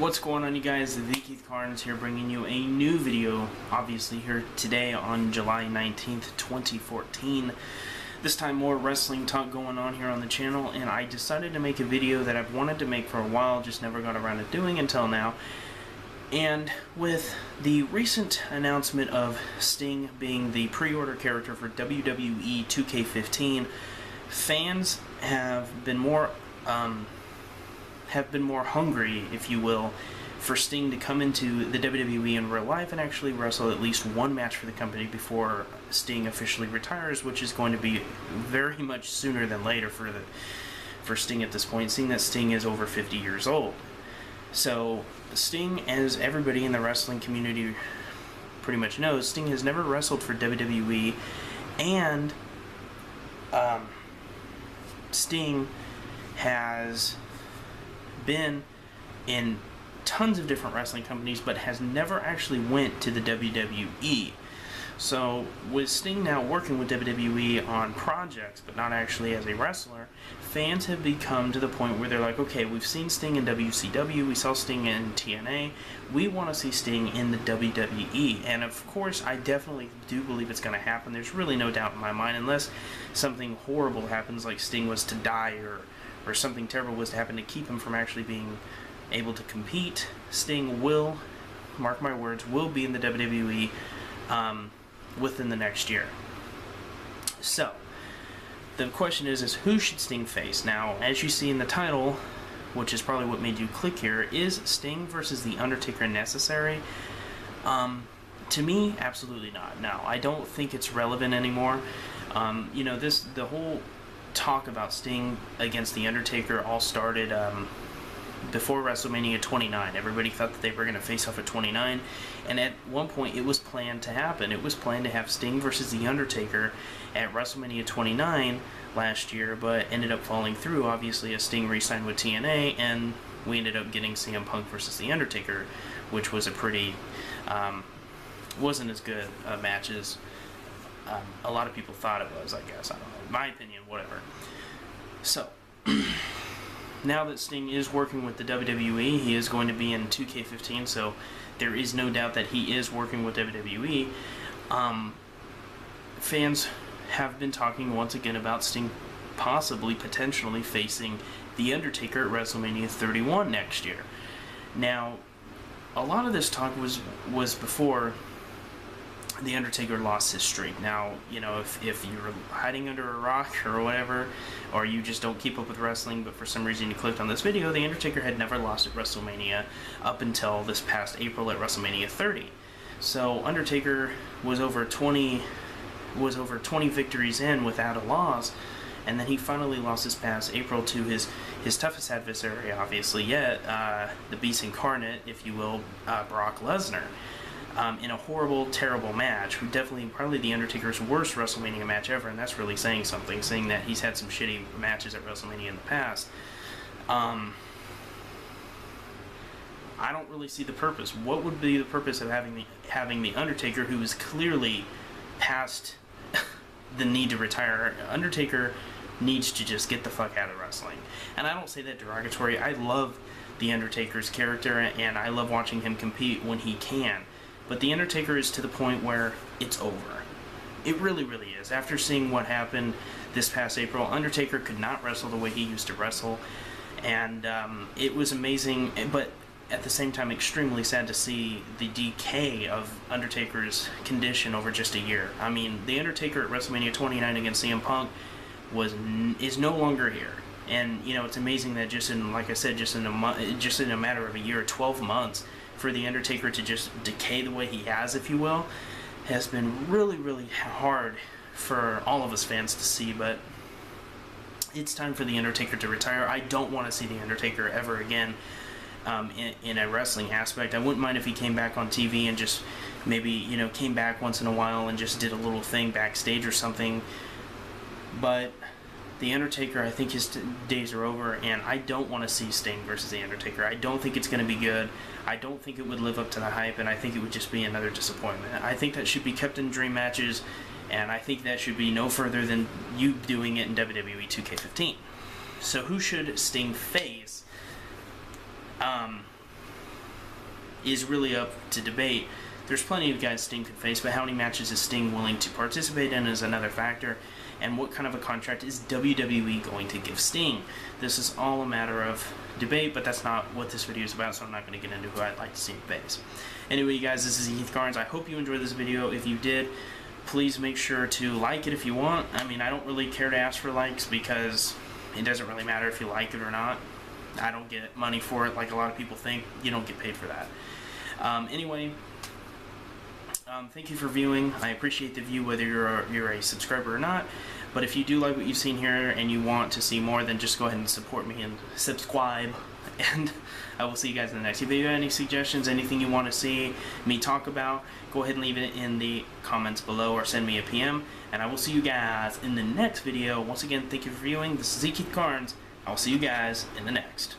What's going on, you guys? The Keith Carnes here, bringing you a new video, obviously here today on July 19th, 2014. This time more wrestling talk going on here on the channel, and I decided to make a video that I've wanted to make for a while, just never got around to doing until now. And with the recent announcement of Sting being the pre-order character for WWE 2K15, fans have been more hungry, if you will, for Sting to come into the WWE in real life and actually wrestle at least one match for the company before Sting officially retires, which is going to be very much sooner than later for Sting at this point, seeing that Sting is over 50 years old. So Sting, as everybody in the wrestling community pretty much knows, Sting has never wrestled for WWE, and Sting has been in tons of different wrestling companies, but has never actually went to the WWE. So with Sting now working with WWE on projects, but not actually as a wrestler, fans have become to the point where they're like, okay, we've seen Sting in WCW, we saw Sting in TNA, we want to see Sting in the WWE. And of course, I definitely do believe it's going to happen. There's really no doubt in my mind, unless something horrible happens, like Sting was to die or something terrible was to happen to keep him from actually being able to compete. Sting will, mark my words, will be in the WWE within the next year. So the question is who should Sting face? Now, as you see in the title, which is probably what made you click here, is Sting versus The Undertaker necessary? To me, absolutely not. Now, I don't think it's relevant anymore. You know, the whole talk about Sting against The Undertaker all started before WrestleMania 29. Everybody thought that they were going to face off at 29, and at one point it was planned to happen. It was planned to have Sting versus The Undertaker at WrestleMania 29 last year, but ended up falling through, obviously, as Sting re-signed with TNA, and we ended up getting CM Punk versus The Undertaker, which was a pretty, wasn't as good a match as a lot of people thought it was, I guess. I don't know. In my opinion, whatever. So, now that Sting is working with the WWE, he is going to be in 2K15, so there is no doubt that he is working with WWE. Fans have been talking once again about Sting possibly, potentially facing The Undertaker at WrestleMania 31 next year. Now, a lot of this talk was before The Undertaker lost his streak. Now, you know, if you're hiding under a rock or whatever, or you just don't keep up with wrestling, but for some reason you clicked on this video, The Undertaker had never lost at WrestleMania up until this past April at WrestleMania 30. So Undertaker was over 20 victories in without a loss, and then he finally lost this past April to his toughest adversary, obviously yet, the Beast Incarnate, if you will, Brock Lesnar. In a horrible, terrible match. Definitely, probably The Undertaker's worst WrestleMania match ever, and that's really saying something, saying that he's had some shitty matches at WrestleMania in the past. I don't really see the purpose. What would be the purpose of having the Undertaker, who is clearly past the need to retire? Undertaker needs to just get the fuck out of wrestling. And I don't say that derogatory. I love The Undertaker's character, and I love watching him compete when he can. But The Undertaker is to the point where it's over. It really, really is. After seeing what happened this past April, Undertaker could not wrestle the way he used to wrestle. And it was amazing, but at the same time extremely sad to see the decay of Undertaker's condition over just a year. I mean, The Undertaker at WrestleMania 29 against CM Punk is no longer here. And, you know, it's amazing that just in, like I said, just in a matter of a year, 12 months, for The Undertaker to just decay the way he has, if you will, has been really, really hard for all of us fans to see. But it's time for The Undertaker to retire. I don't want to see The Undertaker ever again in a wrestling aspect. I wouldn't mind if he came back on TV and just maybe, you know, came back once in a while and just did a little thing backstage or something. But The Undertaker, I think his days are over, and I don't want to see Sting versus The Undertaker. I don't think it's going to be good. I don't think it would live up to the hype, and I think it would just be another disappointment. I think that should be kept in dream matches, and I think that should be no further than you doing it in WWE 2K15. So who should Sting face? is really up to debate. There's plenty of guys Sting could face, but how many matches is Sting willing to participate in is another factor. And what kind of a contract is WWE going to give Sting? This is all a matter of debate, but that's not what this video is about, so I'm not going to get into who I'd like to see him face. Anyway, you guys, this is Heath Carnes. I hope you enjoyed this video. If you did, please make sure to like it if you want. I mean, I don't really care to ask for likes because it doesn't really matter if you like it or not. I don't get money for it like a lot of people think. You don't get paid for that. Anyway, thank you for viewing. I appreciate the view whether you're a subscriber or not. But if you do like what you've seen here and you want to see more, then just go ahead and support me and subscribe. And I will see you guys in the next video. If you have any suggestions, anything you want to see me talk about, go ahead and leave it in the comments below or send me a PM. And I will see you guys in the next video. Once again, thank you for viewing. This is Heath Carnes. I will see you guys in the next.